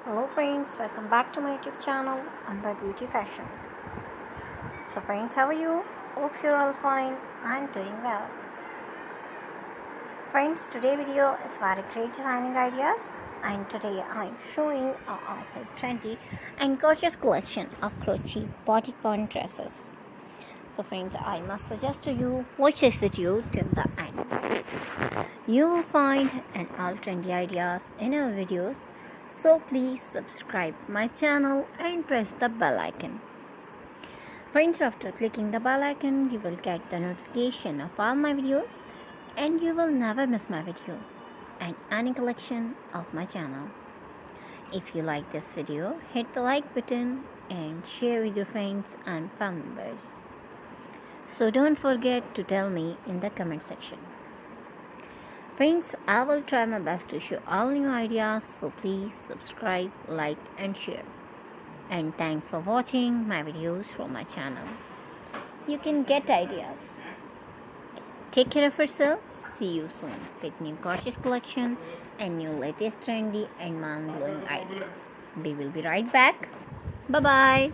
Hello friends, welcome back to my YouTube channel Amba Beauty Fashion. So friends, how are you? Hope you're all fine and doing well. Friends, today's video is very great designing ideas, and today I'm showing a trendy and gorgeous collection of crochet bodycon dresses. So friends, I must suggest to you watch this video till the end. You will find all trendy ideas in our videos. So please subscribe my channel and press the bell icon. Friends, after clicking the bell icon, you will get the notification of all my videos and you will never miss my video and any collection of my channel. If you like this video, hit the like button and share with your friends and family members. So don't forget to tell me in the comment section. Friends, I will try my best to show all new ideas, so please subscribe, like and share. And thanks for watching my videos from my channel. You can get ideas. Take care of yourself. See you soon with new gorgeous collection and new latest trendy and mind-blowing ideas. We will be right back. Bye-bye.